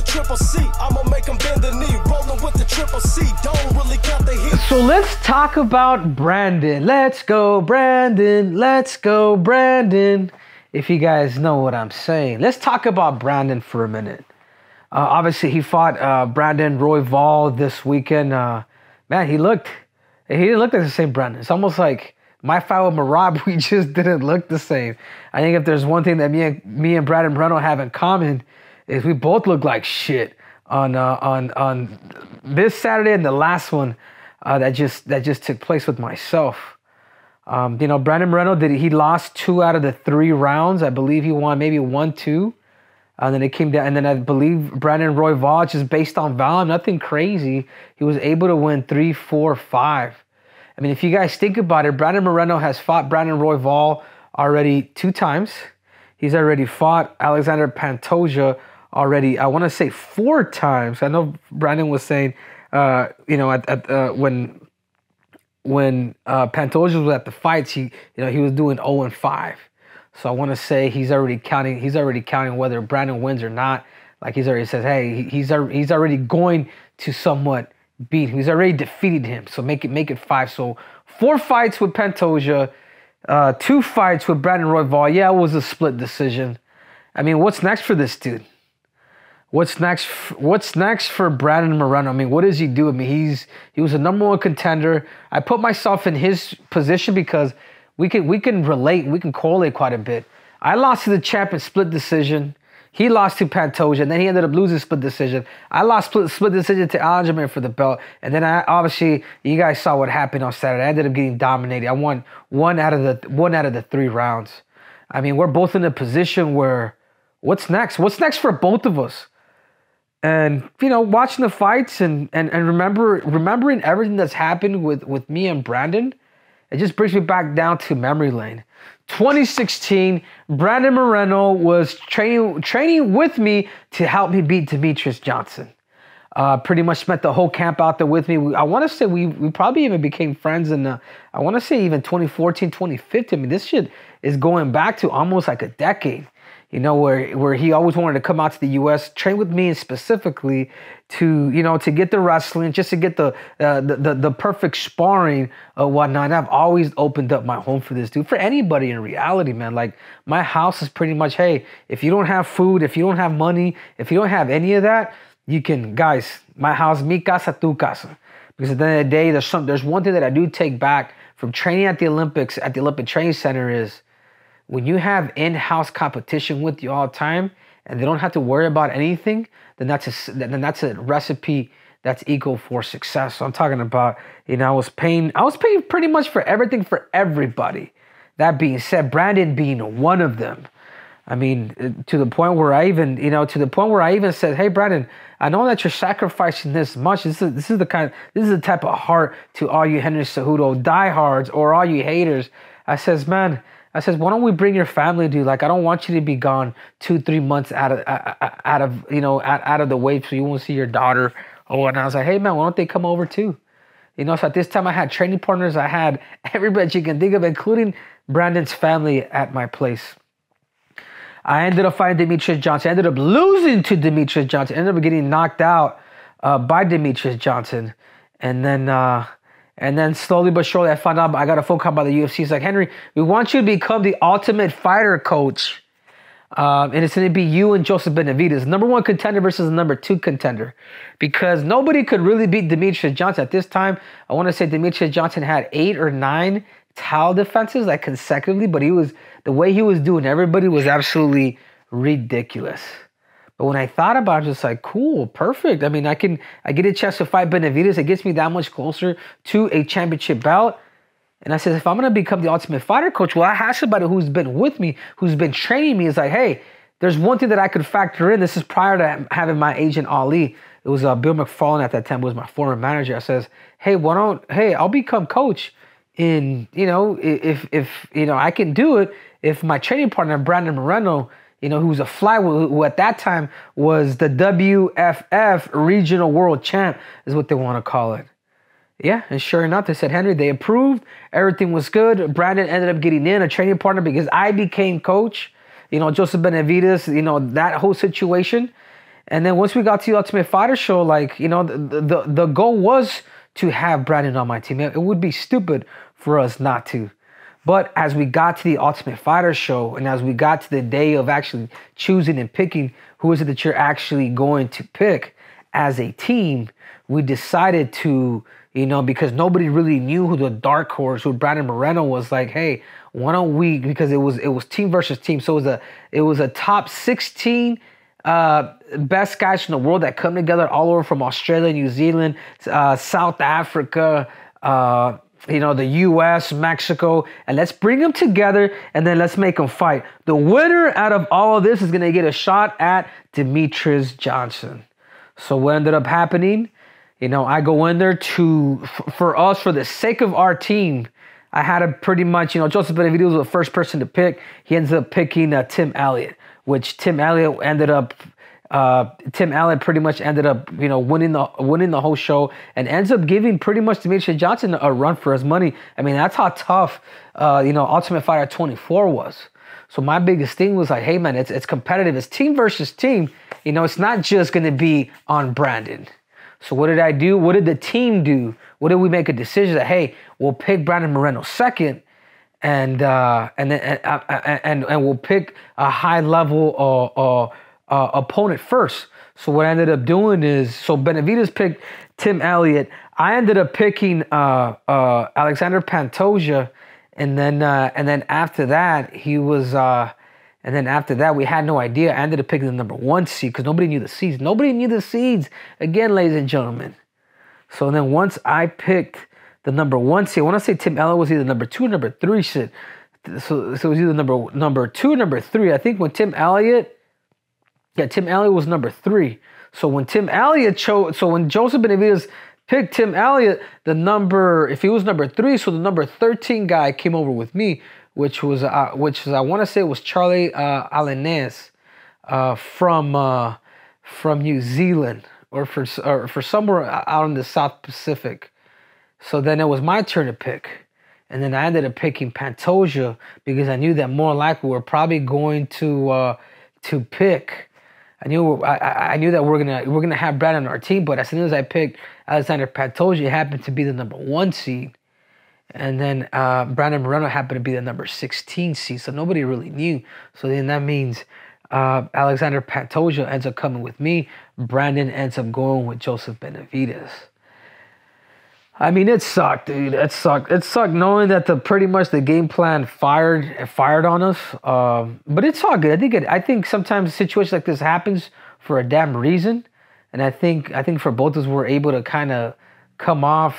the triple C. I'ma make him bend the knee. Rolling with the triple C. Don't really count the heat. So let's talk about Brandon. Let's go, Brandon. Let's go, Brandon. If you guys know what I'm saying. Let's talk about Brandon for a minute. Obviously, he fought Brandon Royval this weekend. Man, he didn't look like the same Brandon. It's almost like my fight with Marab, we just didn't look the same. I think if there's one thing that me and Brandon Moreno have in common is we both look like shit on this Saturday and the last one that just took place with myself. Brandon Moreno he lost 2 out of the 3 rounds. I believe he won maybe 1, 2. And then it came down, and then I believe Brandon Royval, just based on volume, nothing crazy, he was able to win 3, 4, 5. I mean, if you guys think about it, Brandon Moreno has fought Brandon Royval already 2 times. He's already fought Alexander Pantoja already, I want to say 4 times. I know Brandon was saying, when Pantoja was at the fights, he was doing 0-5. So I want to say he's already counting whether Brandon wins or not. Like he's already says, hey, he's already going to somewhat beat him. He's already defeated him. So make it 5. So 4 fights with Pantoja, 2 fights with Brandon Royval. Yeah, it was a split decision. I mean, what's next for this dude? What's next for Brandon Moreno? I mean, what does he do? I mean, he was a #1 contender. I put myself in his position because we can relate, we can correlate quite a bit. I lost to the champ in split decision. He lost to Pantoja, and then he ended up losing split decision. I lost split decision to Aljamain for the belt, and then obviously you guys saw what happened on Saturday. I ended up getting dominated. I won one out of the 3 rounds. I mean, we're both in a position where what's next? What's next for both of us? And watching the fights and remembering everything that's happened with me and Brandon, it just brings me back down to memory lane. 2016, Brandon Moreno was training with me to help me beat Demetrius Johnson. Pretty much spent the whole camp out there with me. I want to say we probably even became friends in, I want to say even 2014, 2015. I mean, this shit is going back to almost like a decade. Where he always wanted to come out to the U.S., train with me specifically to get the wrestling, just to get the perfect sparring or whatnot. I've always opened up my home for this dude, for anybody in reality, man. Like, my house is pretty much, hey, if you don't have food, if you don't have money, if you don't have any of that, you can, guys, my house, mi casa, tu casa. Because at the end of the day, there's one thing that I do take back from training at the Olympics, at the Olympic Training Center is, when you have in-house competition with you all the time and they don't have to worry about anything, then that's a recipe that's equal for success. So I'm talking about, I was paying pretty much for everything for everybody. That being said, Brandon being one of them. I mean, to the point where I even said, hey, Brandon, I know that you're sacrificing this much. This is the type of heart to all you Henry Cejudo diehards or all you haters. I says, why don't we bring your family, dude? Like, I don't want you to be gone 2-3 months out of the way so you won't see your daughter. And I was like, hey, man, why don't they come over too? So at this time I had training partners. I had everybody you can think of, including Brandon's family at my place. I ended up fighting Demetrius Johnson. I ended up losing to Demetrius Johnson. I ended up getting knocked out by Demetrius Johnson. And then slowly but surely, I found out I got a phone call by the UFC. It's like, Henry, we want you to become the Ultimate Fighter coach. And it's going to be you and Joseph Benavidez, #1 contender versus the #2 contender. Because nobody could really beat Demetrius Johnson. At this time, I want to say Demetrius Johnson had 8 or 9 title defenses, like consecutively. But the way he was doing everybody was absolutely ridiculous. But when I thought about it, I'm just like, cool, perfect. I mean, I get a chance to fight Benavidez. It gets me that much closer to a championship belt. And I said, if I'm going to become the Ultimate Fighter coach, well, I have somebody who's been with me, who's been training me. It's like, hey, there's one thing that I could factor in. This is prior to having my agent, Ali. It was Bill McFarlane at that time, was my former manager. I says, hey, I'll become coach. If I can do it, if my training partner, Brandon Moreno, who's a flyweight, who at that time was the WFF Regional World Champ, is what they want to call it. Yeah, and sure enough, they said, Henry, they approved. Everything was good. Brandon ended up getting in a training partner because I became coach. Joseph Benavidez, that whole situation. And then once we got to the Ultimate Fighter show, like, you know, the goal was to have Brandon on my team. It would be stupid for us not to. But as we got to the Ultimate Fighter show, and as we got to the day of actually choosing and picking who is it that you're actually going to pick as a team, we decided to, you know, because nobody really knew who the dark horse, who Brandon Moreno was, like, hey, why don't we, because it was team versus team. So it was a top 16 best guys from the world that come together all over from Australia, New Zealand, South Africa, you know, the U.S., Mexico, and let's bring them together and then let's make them fight. The winner out of all of this is going to get a shot at Demetrius Johnson. So what ended up happening, you know, I go in there for us, for the sake of our team, I had to pretty much, you know, Joseph Benavidez was the first person to pick. He ends up picking Tim Elliott, which Tim Elliott pretty much ended up, you know, winning the whole show and ends up giving pretty much Demetrius Johnson a run for his money. I mean, that's how tough, you know, Ultimate Fighter 24 was. So my biggest thing was like, hey, man, it's competitive. It's team versus team. You know, it's not just going to be on Brandon. So what did I do? What did the team do? What did we make a decision that, hey, we'll pick Brandon Moreno second, and we'll pick a high level opponent first. So what I ended up doing is, so Benavidez picked Tim Elliott. I ended up picking Alexander Pantoja, and then after that he was. And then after that, we had no idea. I ended up picking the number 1 seed because nobody knew the seeds. Nobody knew the seeds, again, ladies and gentlemen. So then once I picked the number 1 seed, I want to say Tim Elliott was either number 2 or number 3 seed. So it was either number 2 or number 3. I think when Tim Elliott was number 3. So when when Joseph Benavidez picked Tim Elliott, if he was number 3, so the number 13 guy came over with me, which was I want to say it was Charlie Alanes from New Zealand or for somewhere out in the South Pacific. So then it was my turn to pick, and then I ended up picking Pantoja because I knew that more likely we're probably going to pick. I knew that we're gonna have Brandon on our team, but as soon as I picked Alexander Pantoja, it happened to be the number 1 seed. And then Brandon Moreno happened to be the number 16 seed, so nobody really knew. So then that means Alexander Pantoja ends up coming with me. Brandon ends up going with Joseph Benavidez. I mean, it sucked, dude. It sucked. It sucked knowing that pretty much the game plan fired on us. But it's all good. I think sometimes a situation like this happens for a damn reason, and I think for both of us we're able to kind of come off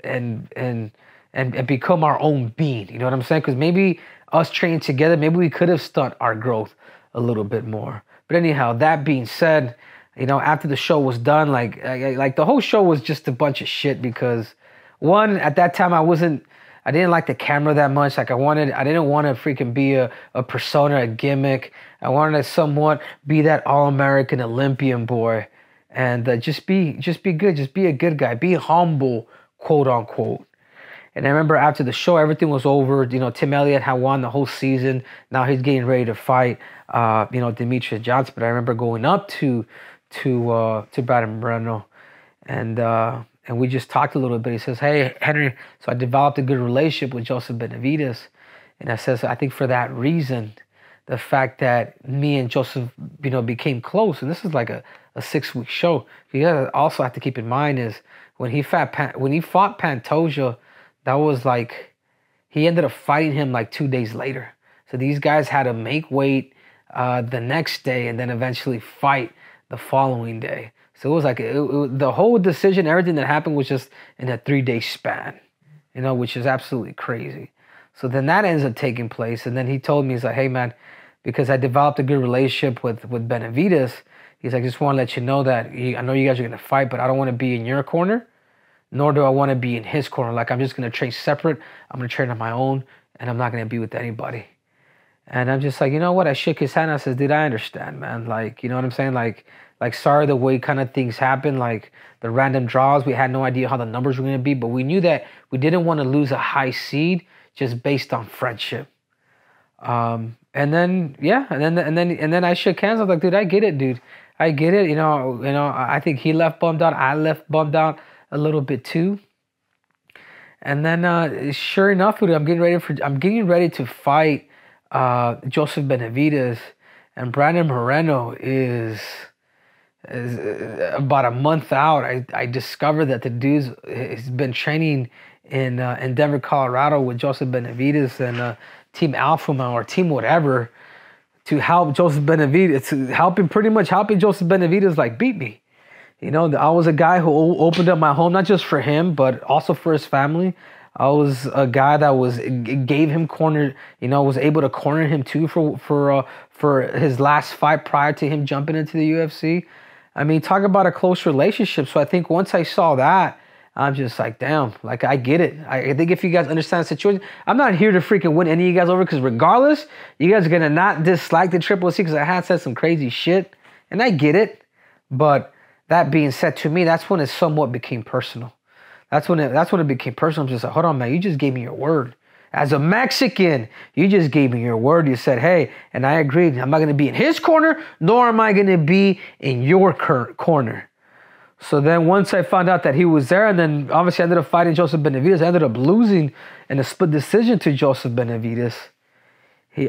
and become our own being. You know what I'm saying? Because maybe us training together, maybe we could have stunted our growth a little bit more. But anyhow, that being said, you know, after the show was done, like the whole show was just a bunch of shit because, one, at that time I didn't like the camera that much. Like I didn't want to freaking be a persona, a gimmick. I wanted to somewhat be that all-American Olympian boy and just be good, just be a good guy, be humble, quote unquote. And I remember after the show, everything was over. You know, Tim Elliott had won the whole season. Now he's getting ready to fight, you know, Demetrius Johnson. But I remember going up to Brandon Moreno, and we just talked a little bit. He says, "Hey, Henry, so I developed a good relationship with Joseph Benavidez," and I says, "I think for that reason, the fact that me and Joseph, you know, became close, and this is like a 6-week show. You gotta also have to keep in mind is when he fought Pantoja." That was like, he ended up fighting him like 2 days later. So these guys had to make weight the next day and then eventually fight the following day. So it was like, the whole decision, everything that happened was just in a 3-day span, you know, which is absolutely crazy. So then that ends up taking place. And then he told me, he's like, hey man, because I developed a good relationship with Benavidez, he's like, just want to let you know that I know you guys are going to fight, but I don't want to be in your corner. Nor do I want to be in his corner. Like, I'm just going to train separate. I'm going to train on my own, and I'm not going to be with anybody. And I'm just like, you know what? I shook his hand. I said, dude, I understand, man. Like, you know what I'm saying? Like sorry the way kind of things happen. Like, the random draws, we had no idea how the numbers were going to be. But we knew that we didn't want to lose a high seed just based on friendship. And then I shook hands. I was like, dude, I get it, dude. I get it. I think he left bummed out. I left bummed out a little bit too. And then, sure enough, dude, I'm getting ready to fight Joseph Benavidez, and Brandon Moreno is about a month out. I discovered that the dude's has been training in Denver, Colorado with Joseph Benavidez and Team Alpha Male or Team whatever to help Joseph Benavidez, pretty much helping Joseph Benavidez like beat me. I was a guy who opened up my home, not just for him, but also for his family. I was a guy that gave him corner, was able to corner him too for his last fight prior to him jumping into the UFC. I mean, talk about a close relationship. So I think once I saw that, I'm just like, damn, like I get it. I think if you guys understand the situation, I'm not here to freaking win any of you guys over because regardless, you guys are going to not dislike the Triple C because I had said some crazy shit. And I get it. But that being said, to me, that's when it somewhat became personal. That's when it became personal. I'm just like, hold on, man, you just gave me your word. As a Mexican, you just gave me your word. You said, hey, and I agreed. I'm not going to be in his corner, nor am I going to be in your corner. So then once I found out that he was there, and then obviously I ended up fighting Joseph Benavidez. I ended up losing in a split decision to Joseph Benavidez.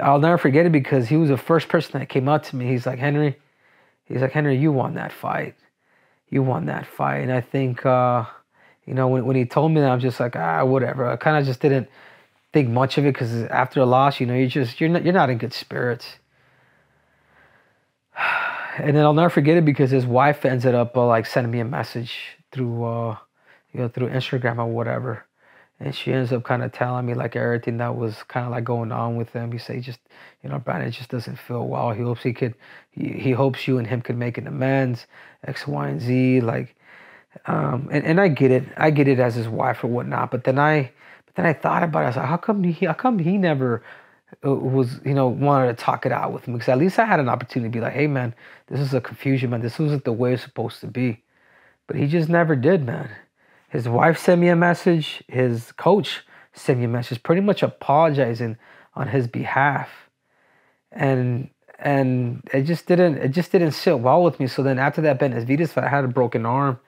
I'll never forget it because he was the first person that came up to me. He's like, Henry, you won that fight. You won that fight. And I think, when he told me that, I'm just like, whatever. I kind of just didn't think much of it because after a loss, you're not in good spirits. And then I'll never forget it because his wife ended up sending me a message through through Instagram or whatever, and she ends up kind of telling me like everything that was kind of like going on with him. He say just Brandon just doesn't feel well. He hopes he hopes you and him could make an amends, X, Y, and Z. And I get it as his wife or whatnot. But then I thought about it. I was like, how come he never was wanted to talk it out with me? Because at least I had an opportunity to be like, hey man, this is a confusion, man. This wasn't the way it's supposed to be. But he just never did, man. His wife sent me a message. His coach sent me a message, pretty much apologizing on his behalf, and it just didn't sit well with me. So then after that Benavidez fight, I had a broken arm.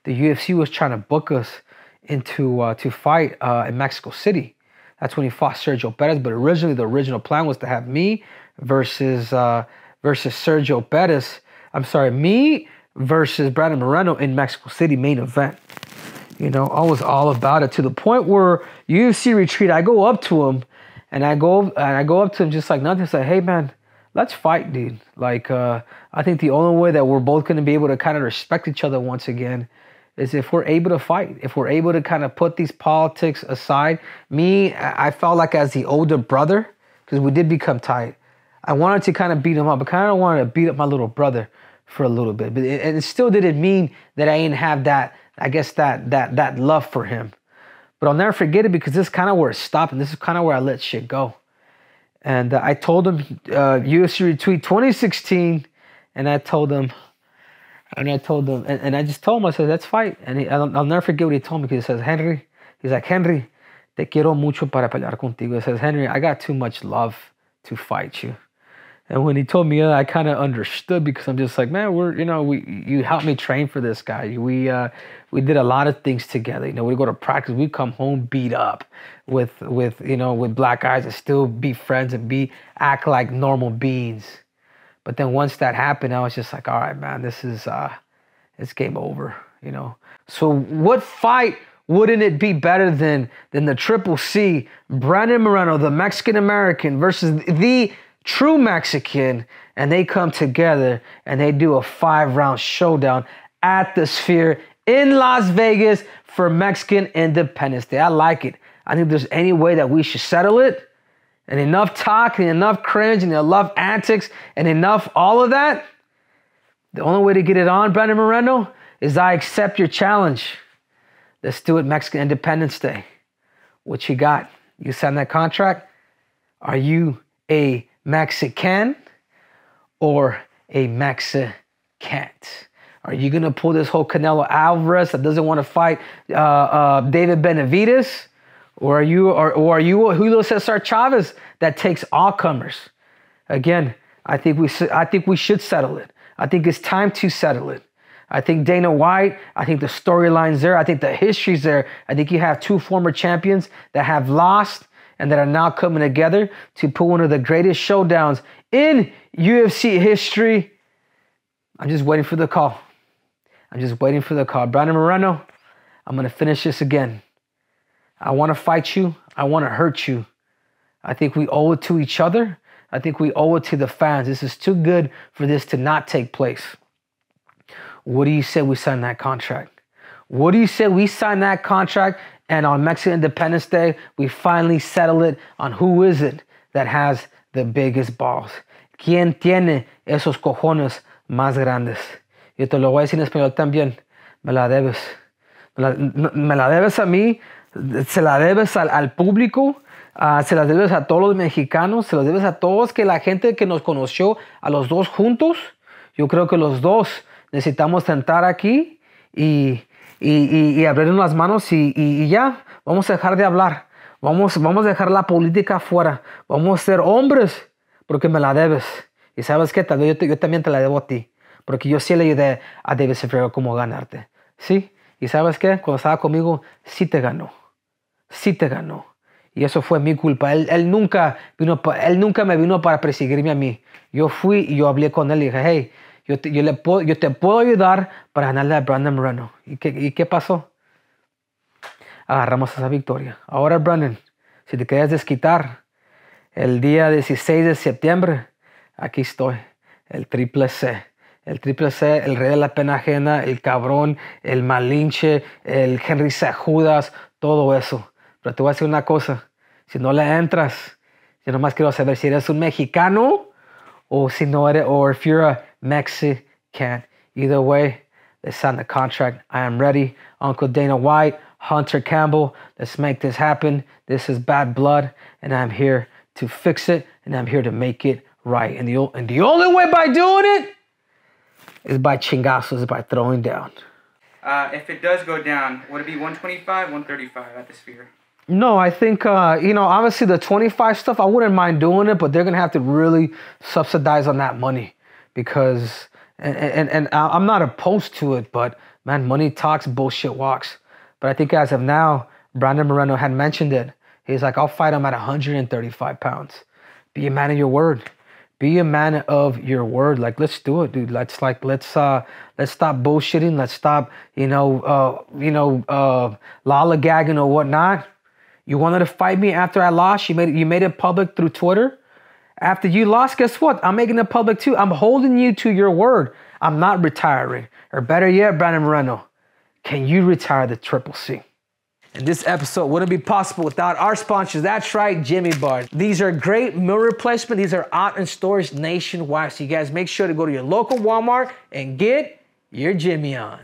The UFC was trying to book us into to fight in Mexico City. That's when he fought Sergio Perez. But originally, the original plan was to have me versus Sergio Perez. I'm sorry, me versus Brandon Moreno in Mexico City main event. I was all about it to the point where UFC retreat. I go up to him, and I go up to him just like nothing. Say, hey man, let's fight, dude. I think the only way that we're both going to be able to kind of respect each other once again is if we're able to fight, if we're able to kind of put these politics aside. I felt like as the older brother, because we did become tight, I wanted to kind of beat him up. I kind of wanted to beat up my little brother for a little bit. But it still didn't mean that I didn't have that, I guess, that love for him. But I'll never forget it because this is kind of where it stopped, and this is kind of where I let shit go. And I told him, UFC retweet 2016, and I just told him, I said, let's fight. And I'll never forget what he told me, because he says, Henry, te quiero mucho para pelear contigo. He says, Henry, I got too much love to fight you. And when he told me that, I kind of understood, because I'm just like, man, you helped me train for this guy. We did a lot of things together. We go to practice, we come home beat up with black eyes and still be friends and act like normal beings. But then once that happened, I was just like, all right, man, it's game over, So what fight wouldn't it be better than the Triple C, Brandon Moreno, the Mexican American versus the true Mexican, and they come together and they do a 5-round showdown at the Sphere in Las Vegas for Mexican Independence Day. I like it. I think there's any way that we should settle it, and enough talk and enough cringe and enough antics and enough all of that, the only way to get it on, Brandon Moreno, is I accept your challenge. Let's do it Mexican Independence Day. What you got? You sign that contract? Are you a Mexican or a Mexicant? Are you going to pull this whole Canelo Alvarez that doesn't want to fight David Benavidez? Or are you Julio Cesar Chavez that takes all comers? Again, I think we should settle it. I think it's time to settle it. I think Dana White, I think the storyline's there. I think the history's there. I think you have two former champions that have lost and that are now coming together to put one of the greatest showdowns in UFC history. I'm just waiting for the call. I'm just waiting for the call. Brandon Moreno, I'm going to finish this again. I want to fight you. I want to hurt you. I think we owe it to each other. I think we owe it to the fans. This is too good for this to not take place. What do you say we sign that contract? What do you say we sign that contract and on Mexican Indepence Day, we finally settle it on who is it that has the biggest balls? ¿Quién tiene esos cojones más grandes? Yo te lo voy a decir en español también. Me la debes. Me la debes a mí. Se la debes al público. Se las debes a todos los mexicanos. Se las debes a todos que la gente que nos conoció a los dos juntos. Yo creo que los dos necesitamos sentar aquí y abrirnos las manos y ya. Vamos a dejar de hablar. Vamos a dejar la política afuera. Vamos a ser hombres porque me la debes. Y sabes qué, yo también te la debo a ti. Porque yo sí le ayudé a David Cejudo cómo ganarte. ¿Sí? Y sabes qué, cuando estaba conmigo, sí te ganó. Sí te ganó. Y eso fue mi culpa. Él nunca me vino para perseguirme a mí. Yo fui y yo hablé con él y dije, hey, yo te puedo ayudar para ganarle a Brandon Moreno. ¿Y qué pasó? Agarramos esa victoria. Ahora, Brandon, si te querías desquitar, el día 16 de septiembre, aquí estoy, el triple C. El triple C, el rey de la pena ajena, el cabrón, el malinche, el Henry Cejudas, todo eso. Pero te voy a decir una cosa, si no le entras, yo nomás quiero saber si eres un mexicano o si no eres, or if you're a Mexican. Either way, let's sign the contract. I am ready. Uncle Dana White, Hunter Campbell, let's make this happen. This is bad blood, and I'm here to fix it, and I'm here to make it right. And the only way by doing it is by chingazos, is by throwing down. If it does go down, would it be 125, 135 at the Sphere? No, I think, obviously the 25 stuff, I wouldn't mind doing it, but they're going to have to really subsidize on that money because, and I'm not opposed to it, but man, money talks, bullshit walks. But I think as of now, Brandon Moreno had mentioned it. He's like, I'll fight him at 135 pounds. Be a man of your word. Be a man of your word. Like, let's do it, dude. Let's stop bullshitting. Let's stop, lollygagging or whatnot. You wanted to fight me after I lost. You made it public through Twitter. After you lost, guess what? I'm making it public too. I'm holding you to your word. I'm not retiring. Or better yet, Brandon Moreno, can you retire the Triple C? And this episode wouldn't be possible without our sponsors. That's right, Jimmy Bars. These are great meal replacement. These are out in stores nationwide. So you guys make sure to go to your local Walmart and get your Jimmy on.